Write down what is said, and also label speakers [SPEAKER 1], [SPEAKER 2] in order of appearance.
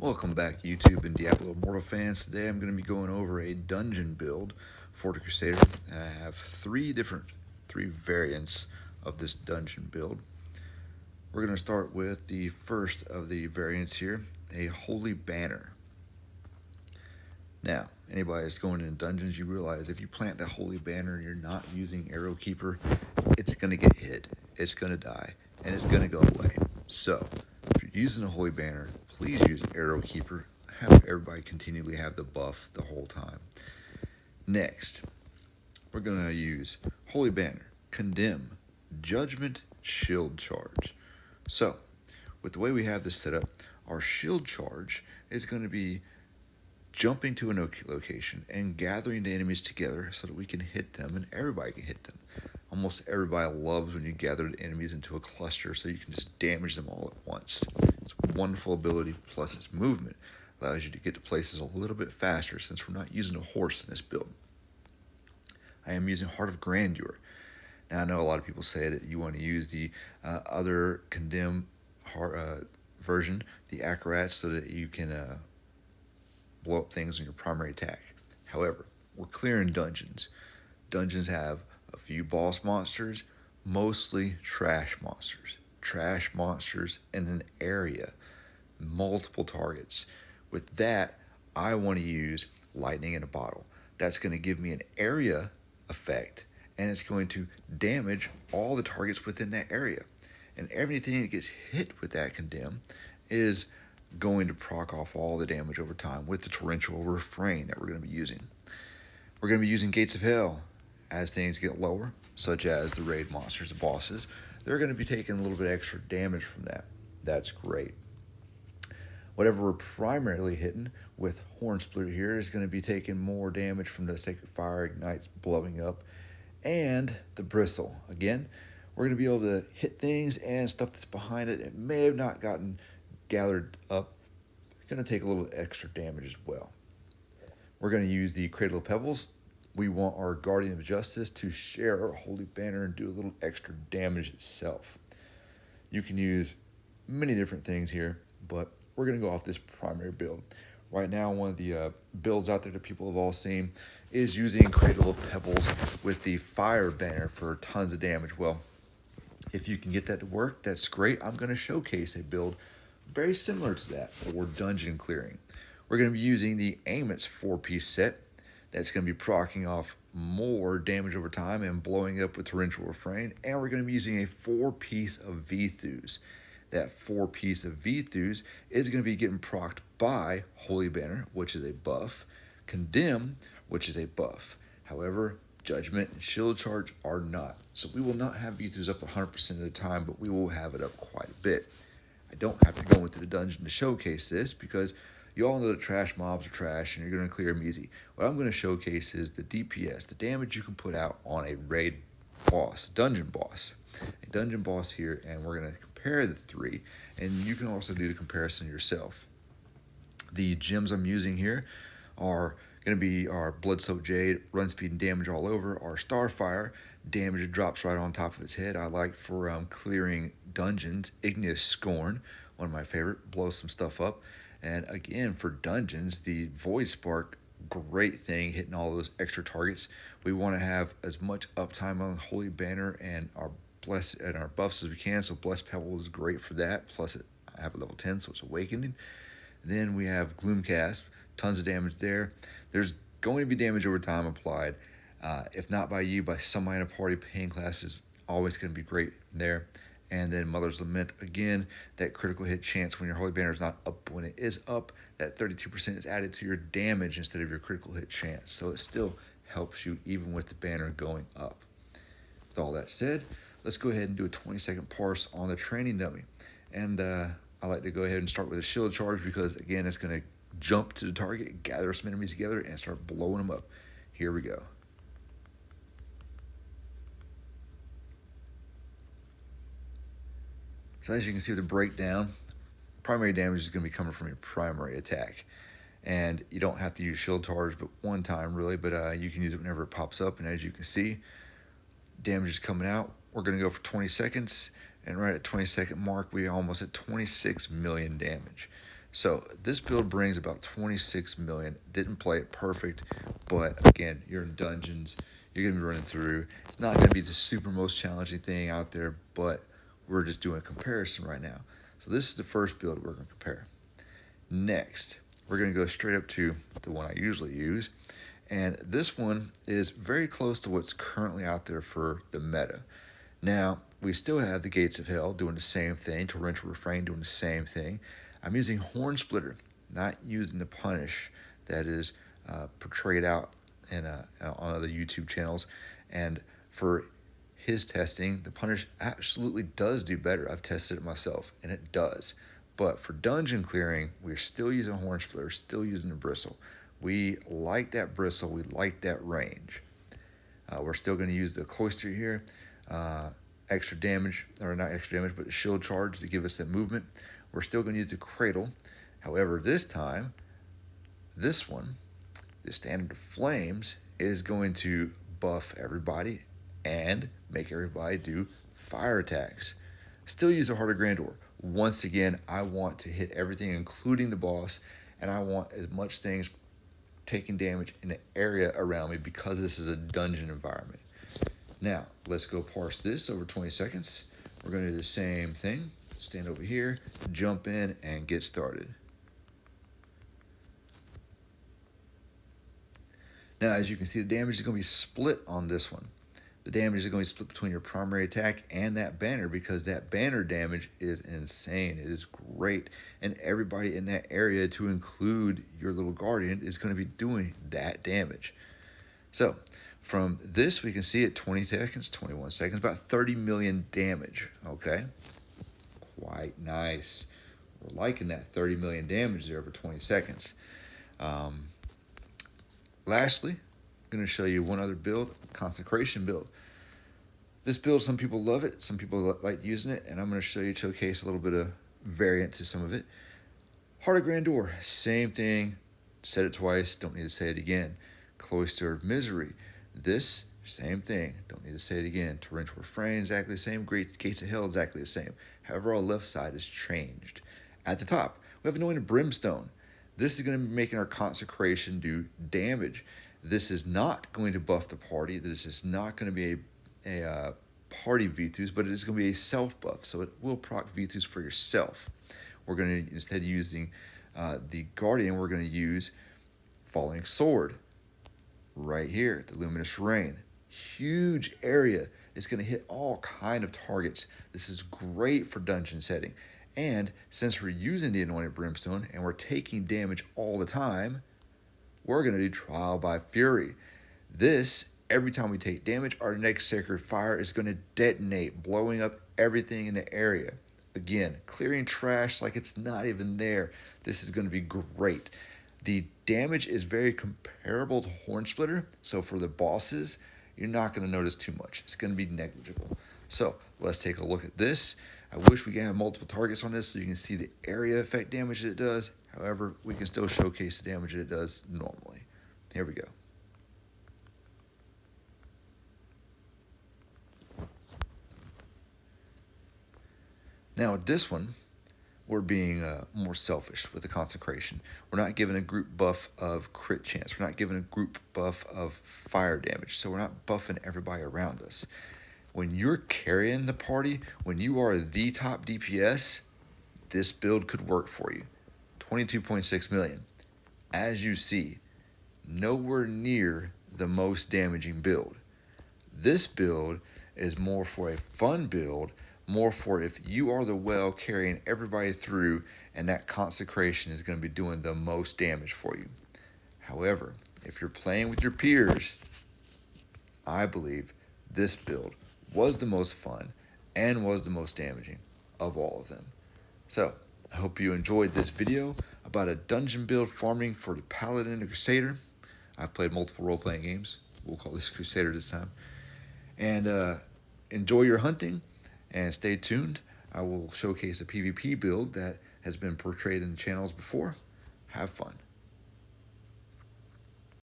[SPEAKER 1] Welcome back, YouTube and Diablo Immortal fans. Today I'm going to be going over a dungeon build for the Crusader, and I have three variants of this dungeon build. We're going to start with the first of the variants here, a Holy Banner. Now, anybody that's going into dungeons, you realize if you plant a Holy Banner and you're not using Arrow Keeper, it's going to get hit, it's going to die, and it's going to go away. So, if you're using a Holy Banner, please use Arrow Keeper. Have everybody continually have the buff the whole time. Next, we're going to use Holy Banner, Condemn, Judgment, Shield Charge. So, with the way we have this set up, our Shield Charge is going to be jumping to a location and gathering the enemies together so that we can hit them and everybody can hit them. Almost everybody loves when you gather the enemies into a cluster so you can just damage them all at once. It's a wonderful ability, plus its movement allows you to get to places a little bit faster since we're not using a horse in this build. I am using Heart of Grandeur. Now, I know a lot of people say that you want to use the other Condemn version, the Acrobats, so that you can blow up things on your primary attack. However, we're clearing dungeons. Dungeons have a few boss monsters, mostly trash monsters. Trash monsters in an area, multiple targets. With that, I want to use Lightning in a Bottle. That's going to give me an area effect, and it's going to damage all the targets within that area. And everything that gets hit with that Condemn is going to proc off all the damage over time with the torrential refrain that we're going to be using. We're going to be using Gates of Hell. As things get lower, such as the raid monsters, the bosses, they're going to be taking a little bit extra damage from that. That's great. Whatever we're primarily hitting with Horn Splitter here is going to be taking more damage from the Sacred Fire Ignites blowing up and the Bristle. Again, we're going to be able to hit things and stuff that's behind it. It may have not gotten gathered up. It's going to take a little extra damage as well. We're going to use the Cradle of Pebbles. We want our Guardian of Justice to share our Holy Banner and do a little extra damage itself. You can use many different things here, but we're going to go off this primary build. Right now, one of the builds out there that people have all seen is using Cradle of Pebbles with the Fire Banner for tons of damage. Well, if you can get that to work, that's great. I'm going to showcase a build very similar to that for dungeon clearing. We're going to be using the Amit's 4-piece set. That's going to be proccing off more damage over time and blowing up with Torrential Refrain. And we're going to be using a 4-piece of Vthus. That 4-piece of Vthus is going to be getting procced by Holy Banner, which is a buff, Condemn, which is a buff. However, Judgment and Shield Charge are not. So we will not have Vthus up 100% of the time, but we will have it up quite a bit. I don't have to go into the dungeon to showcase this because you all know that trash mobs are trash and you're going to clear them easy. What I'm going to showcase is the DPS, the damage you can put out on a raid boss, dungeon boss. A dungeon boss here, and we're going to compare the three, and you can also do the comparison yourself. The gems I'm using here are going to be our Blood-Soaked Jade, run speed and damage all over. Our Starfire, damage drops right on top of its head. I like for clearing dungeons. Igneous Scorn, one of my favorite, blows some stuff up. And again, for dungeons, the Void Spark, great thing, hitting all those extra targets. We want to have as much uptime on Holy Banner and our buffs as we can. So Blessed Pebble is great for that. Plus, I have a level 10, so it's Awakening. Then we have Gloomcast, tons of damage there. There's going to be damage over time applied. If not by you, by somebody in a party, Pain Clasp is always going to be great there. And then Mother's Lament, again, that critical hit chance when your Holy Banner is not up. When it is up, that 32% is added to your damage instead of your critical hit chance. So it still helps you even with the banner going up. With all that said, let's go ahead and do a 20-second parse on the training dummy. And I like to go ahead and start with a shield charge because, again, it's going to jump to the target, gather some enemies together, and start blowing them up. Here we go. So as you can see with the breakdown, primary damage is going to be coming from your primary attack. And you don't have to use shield charge but one time really, but you can use it whenever it pops up. And as you can see, damage is coming out. We're going to go for 20 seconds. And right at 20-second mark, we're almost at 26 million damage. So this build brings about 26 million. Didn't play it perfect, but again, you're in dungeons. You're gonna be running through. It's not gonna be the super most challenging thing out there, but we're just doing a comparison right now. So this is the first build we're gonna compare. Next, we're gonna go straight up to the one I usually use. And this one is very close to what's currently out there for the meta. Now, we still have the Gates of Hell doing the same thing, Torrential Refrain doing the same thing. I'm using Horn Splitter, not using the Punish that is portrayed out in on other YouTube channels. And for his testing, the Punish absolutely does do better. I've tested it myself, and it does. But for dungeon clearing, we're still using Horn Splitter, still using the Bristle. We like that bristle. We like that range. We're still going to use the Cloister here. Extra damage, or not extra damage, but a shield charge to give us that movement. We're still going to use the Cradle. However, this time, this one, the Standard of Flames, is going to buff everybody and make everybody do fire attacks. Still use a Heart of Grandeur. Once again, I want to hit everything, including the boss, and I want as much things taking damage in the area around me because this is a dungeon environment. Now, let's go parse this over 20 seconds. We're going to do the same thing. Stand over here, jump in, and get started. Now, as you can see, the damage is going to be split on this one. The damage is going to be split between your primary attack and that banner because that banner damage is insane. It is great. And everybody in that area, to include your little guardian, is going to be doing that damage. So from this, we can see at 20 seconds, 21 seconds, about 30 million damage. Okay, quite nice. We're liking that 30 million damage there over 20 seconds. Lastly, I'm going to show you one other build, Consecration build. This build, some people love it, some people like using it, and I'm going to show you, showcase a little bit of variant to some of it. Heart of Grandeur, same thing. Said it twice, don't need to say it again. Cloister of Misery, this, same thing, don't need to say it again. Torrential Refrain, exactly the same. Gates of Hell, exactly the same. However, our left side has changed. At the top, we have Anointed Brimstone. This is going to be making our Consecration do damage. This is not going to buff the party. This is not going to be a party V2s, but it is going to be a self buff, so it will proc V2s for yourself. We're going to, instead of using the Guardian, we're going to use Falling Sword right here, the Luminous Rain. Huge area. It's going to hit all kind of targets. This is great for dungeon setting. And since we're using the Anointed Brimstone and we're taking damage all the time, we're going to do Trial by Fury. This, every time we take damage, our next Sacred Fire is going to detonate, blowing up everything in the area. Again, clearing trash like it's not even there. This is going to be great. The damage is very comparable to Horn Splitter, so for the bosses, you're not going to notice too much. It's going to be negligible. So let's take a look at this. I wish we could have multiple targets on this so you can see the area effect damage that it does. However, we can still showcase the damage that it does normally. Here we go. Now with this one, we're being more selfish with the Consecration. We're not giving a group buff of crit chance. We're not giving a group buff of fire damage. So we're not buffing everybody around us. When you're carrying the party, when you are the top DPS, this build could work for you. 22.6 million. As you see, nowhere near the most damaging build. This build is more for a fun build, more for if you are the well carrying everybody through and that Consecration is going to be doing the most damage for you. However, if you're playing with your peers, I believe this build was the most fun and was the most damaging of all of them. So, I hope you enjoyed this video about a dungeon build farming for the Paladin and the Crusader. I've played multiple role-playing games. We'll call this Crusader this time. And enjoy your hunting and stay tuned. I will showcase a PvP build that has been portrayed in the channels before. Have fun.